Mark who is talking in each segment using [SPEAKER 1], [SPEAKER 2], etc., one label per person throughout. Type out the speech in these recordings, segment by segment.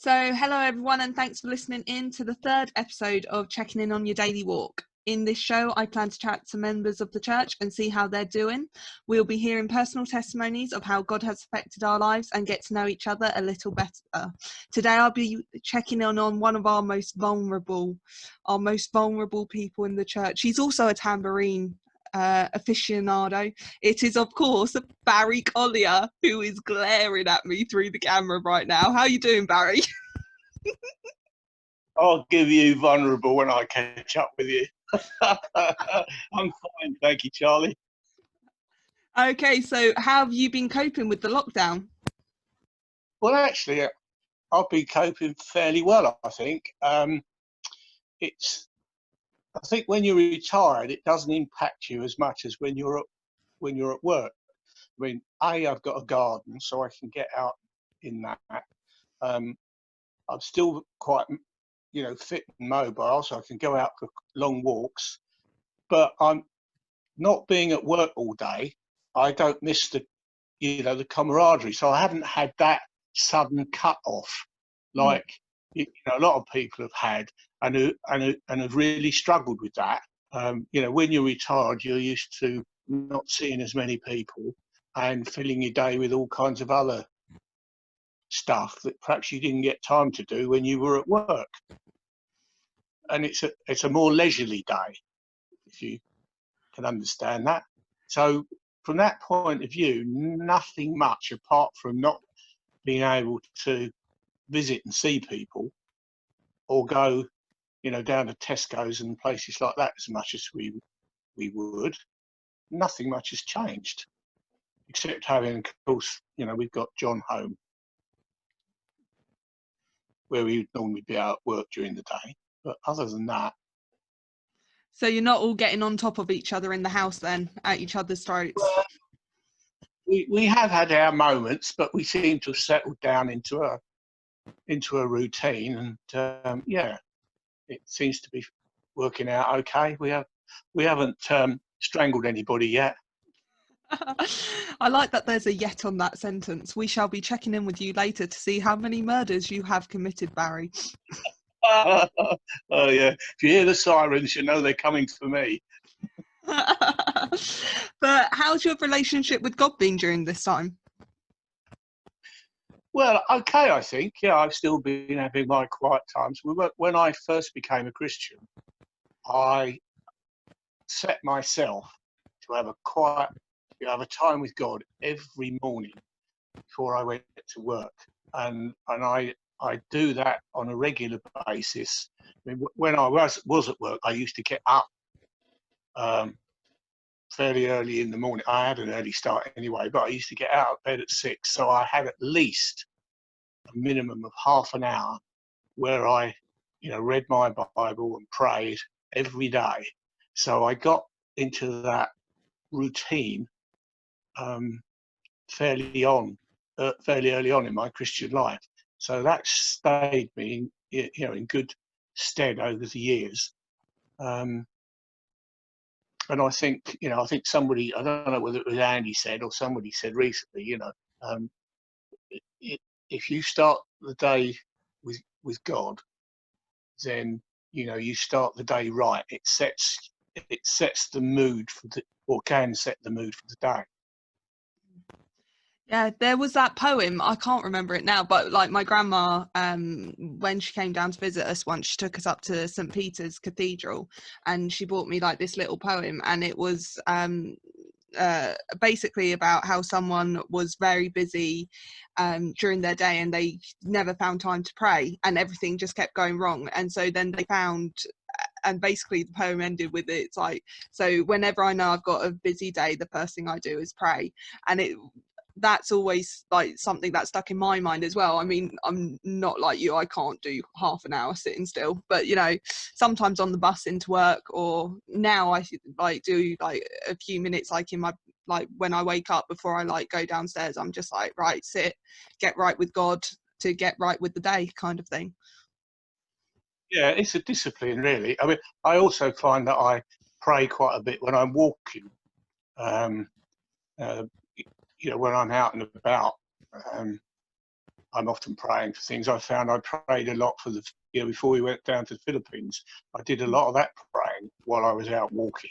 [SPEAKER 1] So, hello everyone, and thanks for listening in to the third episode of Checking In on Your Daily Walk. In this show, I plan to chat to members of the church and see how they're doing. We'll be hearing personal testimonies of how God has affected our lives and get to know each other a little better. Today, I'll be checking in on one of our most vulnerable people in the church. He's also a tambourine aficionado. It is, of course, Barry Colyer, who is glaring at me through the camera right now. How are you doing, Barry?
[SPEAKER 2] I'll give you vulnerable when I catch up with you. I'm fine, thank you, Charlie.
[SPEAKER 1] Okay, so how have you been coping with the lockdown?
[SPEAKER 2] Well, actually, I've been coping fairly well, I think. I think when you're retired, it doesn't impact you as much as when you're at work. I mean, I've got a garden, so I can get out in that. I'm still quite, fit and mobile, so I can go out for long walks. But I'm not being at work all day. I don't miss the camaraderie. So I haven't had that sudden cut off like a lot of people have had, and have really struggled with that. When you're retired, you're used to not seeing as many people and filling your day with all kinds of other stuff that perhaps you didn't get time to do when you were at work. And it's a more leisurely day, if you can understand that. So from that point of view, nothing much apart from not being able to visit and see people or go, down to Tesco's and places like that as much as we would. Nothing much has changed, except having, of course, we've got John home, where we would normally be out at work during the day. But other than that.
[SPEAKER 1] So you're not all getting on top of each other in the house then, at each other's throats?
[SPEAKER 2] Well, we have had our moments, but we seem to have settled down into a routine, and it seems to be working out okay. We haven't strangled anybody yet.
[SPEAKER 1] I like that there's a yet on that sentence. We shall be checking in with you later to see how many murders you have committed, Barry.
[SPEAKER 2] Oh yeah, if you hear the sirens, you know they're coming for me.
[SPEAKER 1] But how's your relationship with God been during this time?
[SPEAKER 2] Well, okay, I think. Yeah, I've still been having my quiet times. When I first became a Christian, I set myself to have a time with God every morning before I went to work, and I do that on a regular basis. I mean, when I was at work, I used to get up fairly early in the morning. I had an early start anyway, but I used to get out of bed at 6, so I had at least a minimum of half an hour where I, read my Bible and prayed every day. So I got into that routine fairly early on in my Christian life. So that stayed me, in good stead over the years. And I think, somebody, I don't know whether it was Andy said or somebody said recently, if you start the day with God, then, you start the day right. It sets the mood can set the mood for the day.
[SPEAKER 1] Yeah, there was that poem, I can't remember it now, but like my grandma, when she came down to visit us once, she took us up to St. Peter's Cathedral and she bought me like this little poem, and it was basically about how someone was very busy during their day and they never found time to pray and everything just kept going wrong. And so then they found, and basically the poem ended with it's like, so whenever I know I've got a busy day, the first thing I do is pray. And that's always like something that stuck in my mind as well. I mean, I'm not like you, I can't do half an hour sitting still, but sometimes on the bus into work, or now I like do like a few minutes like in my, like when I wake up before I like go downstairs, I'm just like, right, sit, get right with God to get right with the day kind of thing.
[SPEAKER 2] Yeah, it's a discipline really. I mean, I also find that I pray quite a bit when I'm walking. When I'm out and about, I'm often praying for things. I found I prayed a lot for the, before we went down to the Philippines, I did a lot of that praying while I was out walking.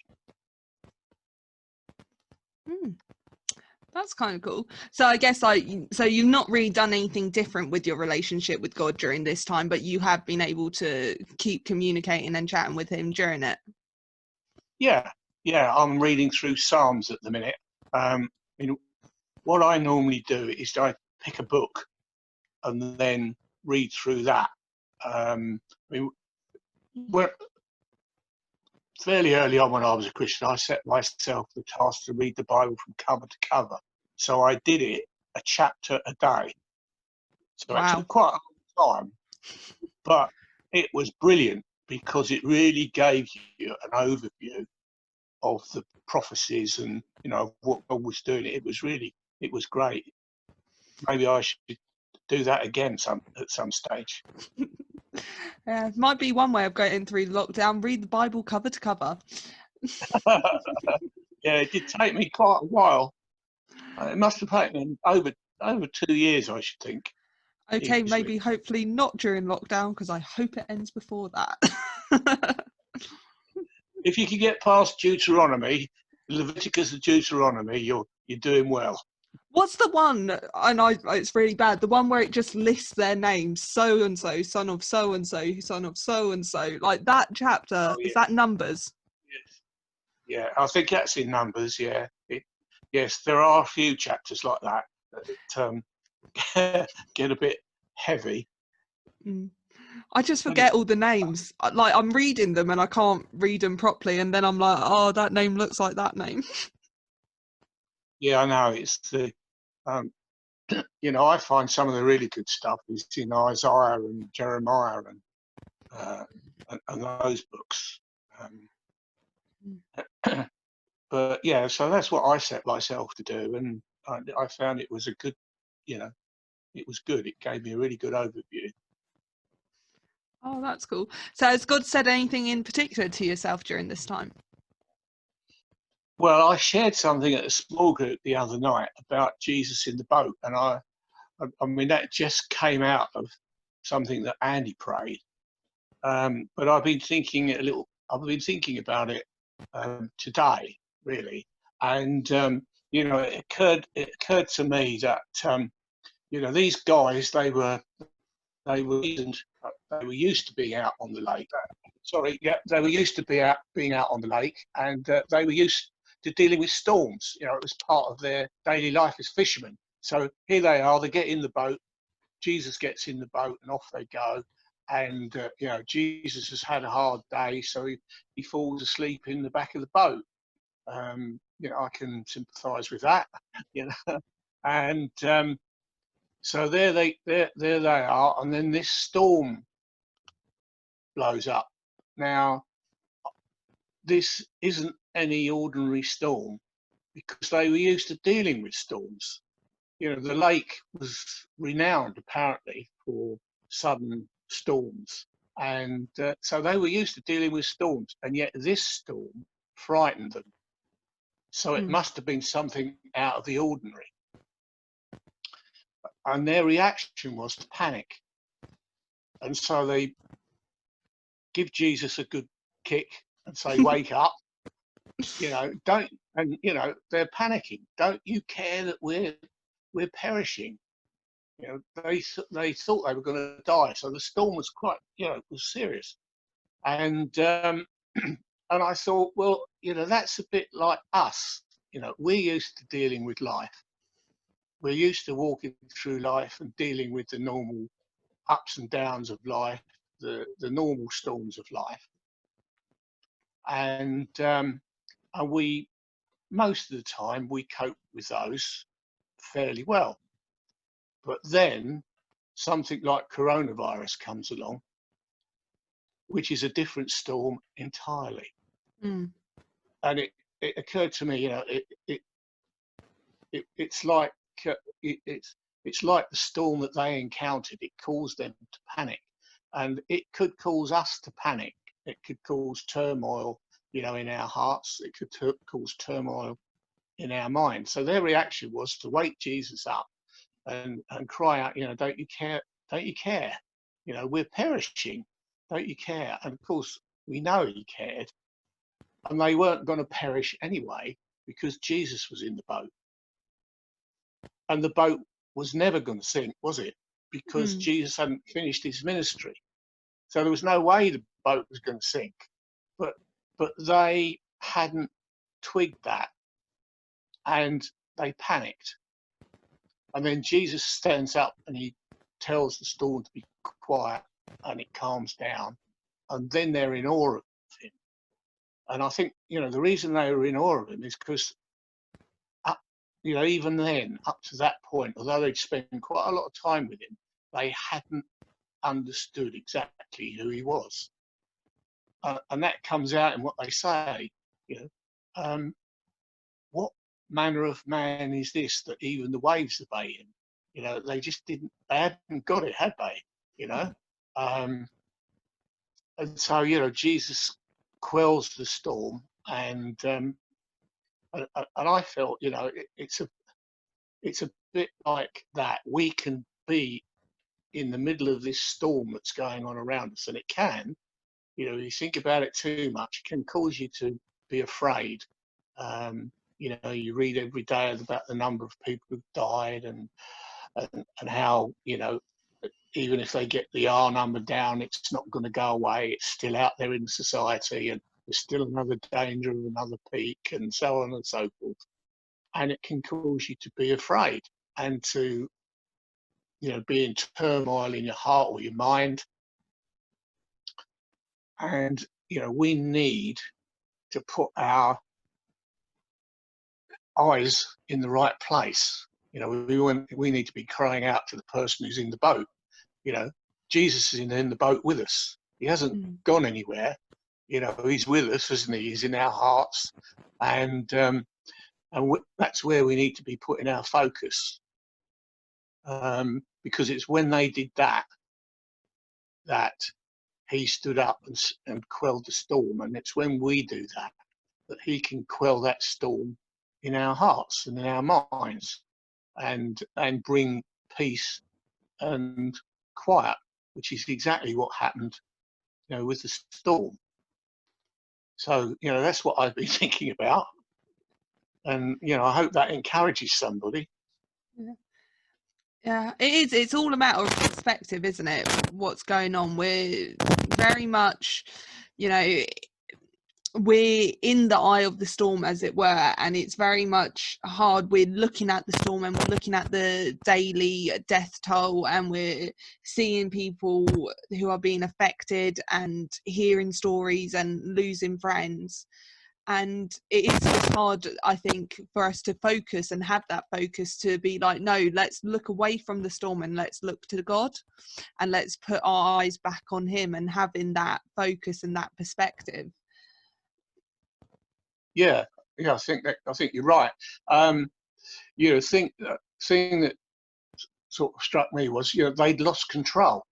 [SPEAKER 1] That's kind of cool. So I guess so you've not really done anything different with your relationship with God during this time, but you have been able to keep communicating and chatting with him during it.
[SPEAKER 2] Yeah, I'm reading through Psalms at the minute. What I normally do is I pick a book and then read through that. Fairly early on when I was a Christian, I set myself the task to read the Bible from cover to cover. So I did it a chapter a day. So it
[SPEAKER 1] Wow.
[SPEAKER 2] took quite a long time, but it was brilliant because it really gave you an overview of the prophecies and, what God was doing. It was great. Maybe I should do that again at some stage.
[SPEAKER 1] Yeah, might be one way of going through lockdown. Read the Bible cover to cover.
[SPEAKER 2] Yeah, it did take me quite a while. It must have taken over 2 years, I should think.
[SPEAKER 1] Okay,
[SPEAKER 2] Easily.
[SPEAKER 1] maybe hopefully not during lockdown, because I hope it ends before that.
[SPEAKER 2] If you can get past Deuteronomy, Leviticus and Deuteronomy, you're doing well.
[SPEAKER 1] What's the one? I know it's really bad. The one where it just lists their names: so and so, son of so and so, son of so and so. Like that chapter.
[SPEAKER 2] Oh, yeah.
[SPEAKER 1] Is that Numbers?
[SPEAKER 2] Yes. Yeah, I think that's in Numbers. Yeah. Yes, there are a few chapters like that get a bit heavy.
[SPEAKER 1] I just forget all the names. Like I'm reading them and I can't read them properly, and then I'm like, oh, that name looks like that name.
[SPEAKER 2] Yeah, I know. It's the I find some of the really good stuff is in Isaiah and Jeremiah and those books. But yeah, so that's what I set myself to do, and I found it was a good, it was good. It gave me a really good overview.
[SPEAKER 1] Oh, that's cool. So has God said anything in particular to yourself during this time?
[SPEAKER 2] Well, I shared something at a small group the other night about Jesus in the boat, and I mean that just came out of something that Andy prayed. But I've been thinking about it today, really, and it occurred to me that these guys they were used to being out on the lake. Sorry, yeah, they were used to being out on the lake, and they were used to dealing with storms. It was part of their daily life as fishermen. So here they are. They get in the boat. Jesus gets in the boat, and off they go. And Jesus has had a hard day, so he falls asleep in the back of the boat. I can sympathise with that. And so there they are, and then this storm blows up. Now, this isn't any ordinary storm because they were used to dealing with storms. The lake was renowned apparently for sudden storms, and so they were used to dealing with storms, and yet this storm frightened them. So it must have been something out of the ordinary. And their reaction was to panic. And so they give Jesus a good kick and say, wake up, don't, and, they're panicking. Don't you care that we're perishing? They thought they were going to die. So the storm was quite, was serious. And, and I thought, well, that's a bit like us. We're used to dealing with life. We're used to walking through life and dealing with the normal ups and downs of life, the normal storms of life. And we, most of the time, we cope with those fairly well. But then something like coronavirus comes along, which is a different storm entirely. And it occurred to me, it's like it's like the storm that they encountered. It caused them to panic, and it could cause us to panic. It could cause turmoil, in our hearts. It could cause turmoil in our minds. So their reaction was to wake Jesus up and cry out, don't you care? Don't you care? We're perishing. Don't you care? And of course, we know he cared, and they weren't going to perish anyway because Jesus was in the boat, and the boat was never going to sink, was it? Because
[SPEAKER 1] Mm.
[SPEAKER 2] Jesus hadn't finished his ministry, so there was no way the boat was going to sink. But they hadn't twigged that, and they panicked. And then Jesus stands up and he tells the storm to be quiet, and it calms down. And then they're in awe of him. And I think, the reason they were in awe of him is because, even then, up to that point, although they'd spent quite a lot of time with him, they hadn't understood exactly who he was. And that comes out in what they say, what manner of man is this that even the waves obey him? They just they hadn't got it, had they? And so, Jesus quells the storm, and I felt, it's a bit like that. We can be in the middle of this storm that's going on around us, and it can, you think about it too much, it can cause you to be afraid. You read every day about the number of people who've died, and how, even if they get the R number down, it's not going to go away. It's still out there in society, and there's still another danger of another peak, and so on and so forth. And it can cause you to be afraid and to, be in turmoil in your heart or your mind. And, we need to put our eyes in the right place. We need to be crying out to the person who's in the boat. Jesus is in the boat with us. He hasn't gone anywhere. He's with us, isn't he? He's in our hearts, and that's where we need to be putting our focus, because it's when they did that he stood up and quelled the storm, and it's when we do that he can quell that storm in our hearts and in our minds, and bring peace and quiet, which is exactly what happened, with the storm. So, that's what I've been thinking about, and I hope that encourages somebody.
[SPEAKER 1] Yeah, it is. It's all a matter of perspective, isn't it? What's going on? We're very much, we're in the eye of the storm, as it were, and it's very much hard. We're looking at the storm, and we're looking at the daily death toll, and we're seeing people who are being affected, and hearing stories, and losing friends. And it is just hard, I think, for us to focus and have that focus to be like, no, let's look away from the storm and let's look to God, and let's put our eyes back on him, and having that focus and that perspective.
[SPEAKER 2] Yeah, I think you're right. The thing that sort of struck me was, they'd lost control.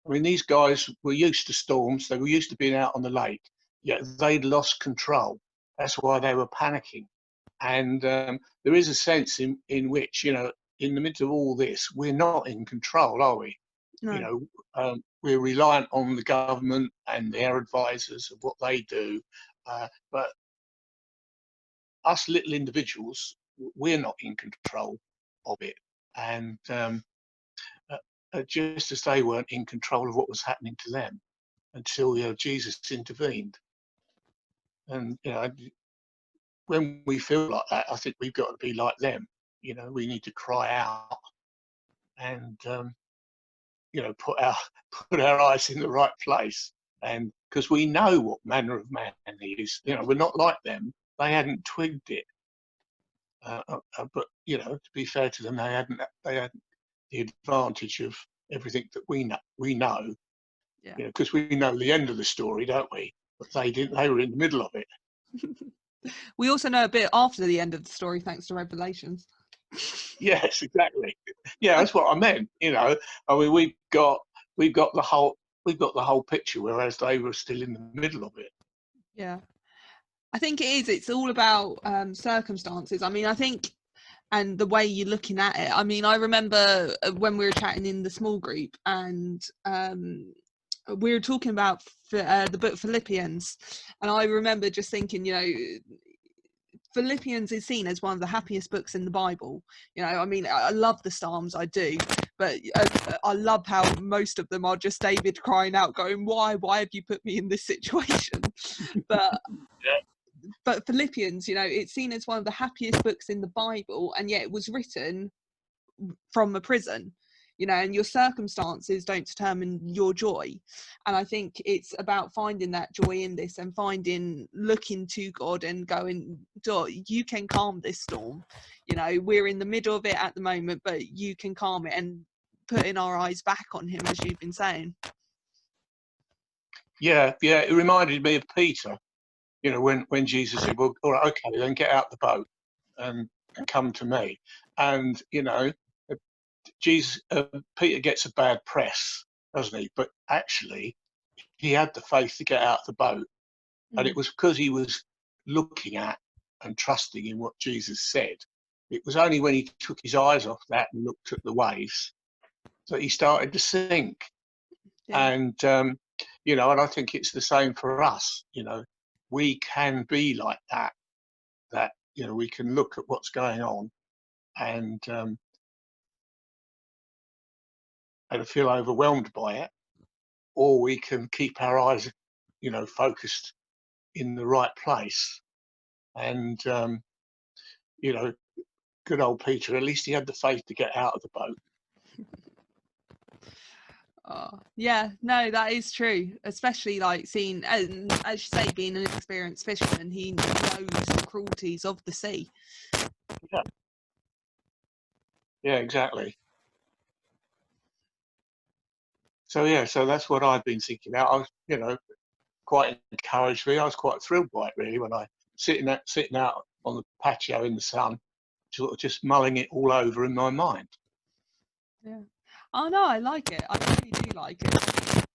[SPEAKER 2] I mean, these guys were used to storms. They were used to being out on the lake. Yet they'd lost control. That's why they were panicking. And there is a sense in which, in the midst of all this, we're not in control, are we?
[SPEAKER 1] No.
[SPEAKER 2] We're reliant on the government and their advisors of what they do. But us little individuals, we're not in control of it. And just as they weren't in control of what was happening to them until Jesus intervened. And when we feel like that, I think we've got to be like them. We need to cry out and put our eyes in the right place, and because we know what manner of man he is. We're not like them. They hadn't twigged it. But to be fair to them, they hadn't the advantage of everything that we know.
[SPEAKER 1] Yeah.
[SPEAKER 2] Because we know the end of the story, don't we? But they didn't. They were in the middle of it.
[SPEAKER 1] We also know a bit after the end of the story, thanks to Revelations.
[SPEAKER 2] Yes, exactly. Yeah, that's what I meant. I mean, we've got the whole picture, whereas they were still in the middle of it.
[SPEAKER 1] Yeah, I think it is. It's all about circumstances. I mean, I think and the way you're looking at it. I mean, I remember when we were chatting in the small group, and we were talking about the book Philippians, and I remember just thinking, you know, Philippians is seen as one of the happiest books in the Bible. You know, I mean, I love the Psalms, I do, but I love how most of them are just David crying out, going, "Why have you put me in this situation?" But but Philippians, you know, it's seen as one of the happiest books in the Bible, and yet it was written from a prison, you know, and your circumstances don't determine your joy. And I think it's about finding that joy in this, and looking to God and going, you can calm this storm. You know, we're in the middle of it at the moment, but you can calm it, and putting our eyes back on him, as you've been saying.
[SPEAKER 2] Yeah, it reminded me of Peter, you know, when Jesus said, well, all right, okay, then get out the boat and come to me. And, you know, Peter gets a bad press, doesn't he? But actually, he had the faith to get out the boat. And it was because he was looking at and trusting in what Jesus said. It was only when he took his eyes off that and looked at the waves that he started to sink.
[SPEAKER 1] Yeah.
[SPEAKER 2] And, you know, and I think it's the same for us. You know, we can be like that, you know, we can look at what's going on and feel overwhelmed by it, or we can keep our eyes, you know, focused in the right place. And, you know, good old Peter, at least he had the faith to get out of the boat.
[SPEAKER 1] Oh, yeah, no, that is true. Especially like seeing, as you say, being an experienced fisherman, he knows the cruelties of the sea.
[SPEAKER 2] Yeah, exactly. So yeah, so that's what I've been thinking about. I was, you know, quite encouraged. I was quite thrilled by it really when I sitting out on the patio in the sun, sort of just mulling it all over in my mind.
[SPEAKER 1] Yeah. Oh no, I like it. I really do like it.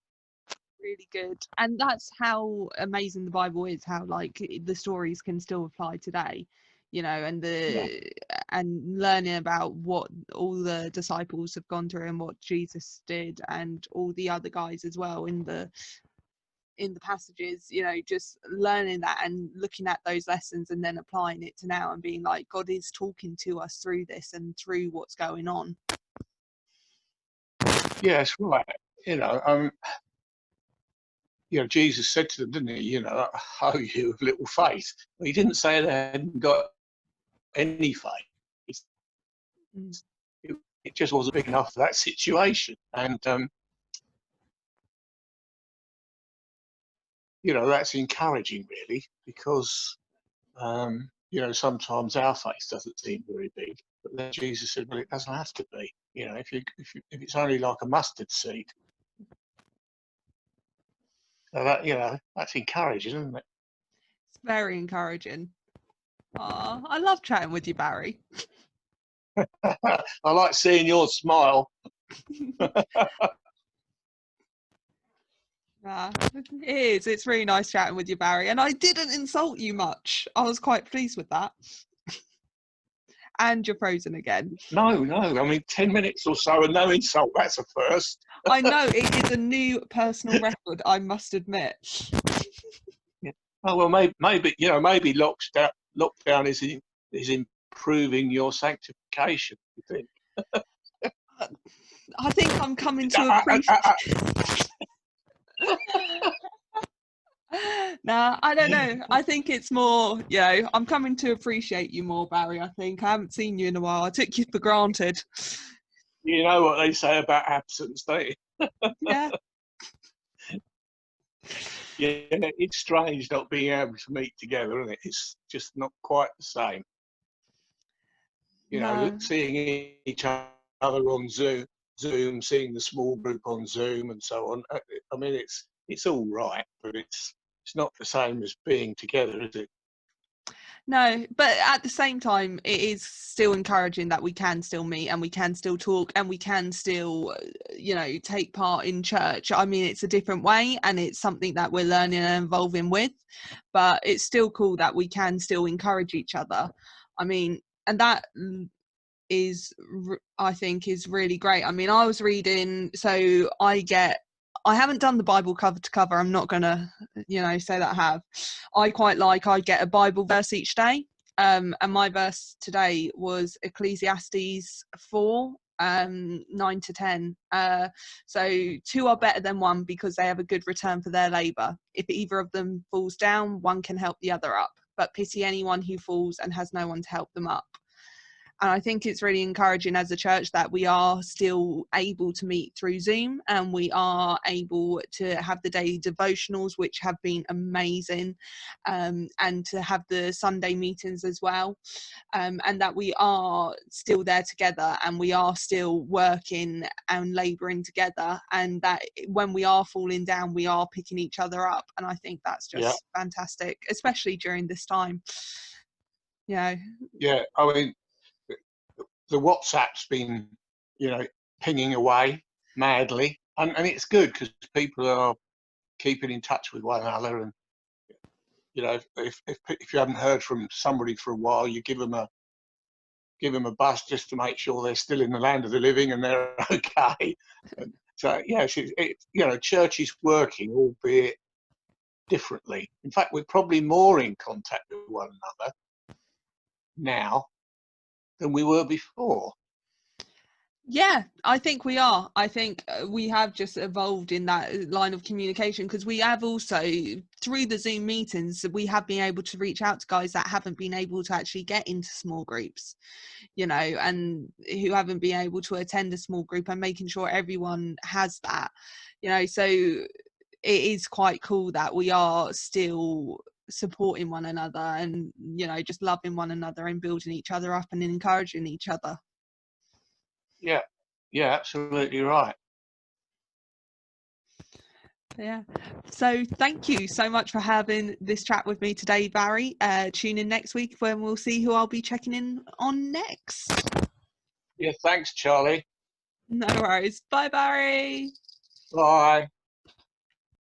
[SPEAKER 1] Really good. And that's how amazing the Bible is, how like the stories can still apply today, you know, and and learning about what all the disciples have gone through and what Jesus did, and all the other guys as well in the passages, you know, just learning that and looking at those lessons and then applying it to now and being like, God is talking to us through this and through what's going on.
[SPEAKER 2] Yes, right. You know, you know, Jesus said to them, didn't he? You know, oh, you of little faith. Well, he didn't say they hadn't got any faith. It just wasn't big enough for that situation. And you know, that's encouraging really, because you know, sometimes our faith doesn't seem very big, but then Jesus said, well, it doesn't have to be. You know, if it's only like a mustard seed. So that, you know, that's encouraging, isn't it?
[SPEAKER 1] It's very encouraging. I love chatting with you, Barry.
[SPEAKER 2] I like seeing your smile.
[SPEAKER 1] It is. It's really nice chatting with you, Barry. And I didn't insult you much. I was quite pleased with that. And you're frozen again.
[SPEAKER 2] No. I mean, 10 minutes or so and no insult. That's a first.
[SPEAKER 1] I know, it is a new personal record, I must admit.
[SPEAKER 2] Yeah. Oh, well, maybe you know, maybe lockdown is improving your sanctification, you think?
[SPEAKER 1] I think I'm coming to appreciate. Nah, I don't know. I think it's more, you know, I'm coming to appreciate you more, Barry. I think I haven't seen you in a while. I took you for granted.
[SPEAKER 2] You know what they say about absence, don't you?
[SPEAKER 1] Yeah.
[SPEAKER 2] Yeah, it's strange not being able to meet together, isn't it? It's just not quite the same. You know,
[SPEAKER 1] No.
[SPEAKER 2] seeing each other on Zoom, seeing the small group on Zoom, and so on. I mean, it's all right, but it's not the same as being together, is it?
[SPEAKER 1] No, but at the same time, it is still encouraging that we can still meet and we can still talk and we can still, you know, take part in church. I mean, it's a different way and it's something that we're learning and evolving with, but it's still cool that we can still encourage each other. I mean, and that I think is really great. I mean, I was reading, so I haven't done the Bible cover to cover. I'm not gonna, say that I have. I get a Bible verse each day. And my verse today was Ecclesiastes 4, 9 to 10. So 2 are better than 1 because they have a good return for their labour. If either of them falls down, one can help the other up. But pity anyone who falls and has no one to help them up. And I think it's really encouraging as a church that we are still able to meet through Zoom, and we are able to have the daily devotionals, which have been amazing, and to have the Sunday meetings as well, and that we are still there together, and we are still working and labouring together, and that when we are falling down, we are picking each other up. And I think that's just fantastic, especially during this time.
[SPEAKER 2] Yeah, I mean, the WhatsApp's been, pinging away madly, and it's good because people are keeping in touch with one another. And if you haven't heard from somebody for a while, you give them a buzz just to make sure they're still in the land of the living and they're okay. And so church is working, albeit differently. In fact, we're probably more in contact with one another now than we were before.
[SPEAKER 1] Yeah, I think we are. I think we have just evolved in that line of communication, because we have also, through the Zoom meetings, we have been able to reach out to guys that haven't been able to actually get into small groups, and who haven't been able to attend a small group, and making sure everyone has that, so it is quite cool that we are still supporting one another and, just loving one another and building each other up and encouraging each other.
[SPEAKER 2] Yeah, absolutely right.
[SPEAKER 1] Yeah. So thank you so much for having this chat with me today, Barry. Tune in next week when we'll see who I'll be checking in on next.
[SPEAKER 2] Yeah, thanks, Charlie.
[SPEAKER 1] No worries. Bye, Barry.
[SPEAKER 2] Bye.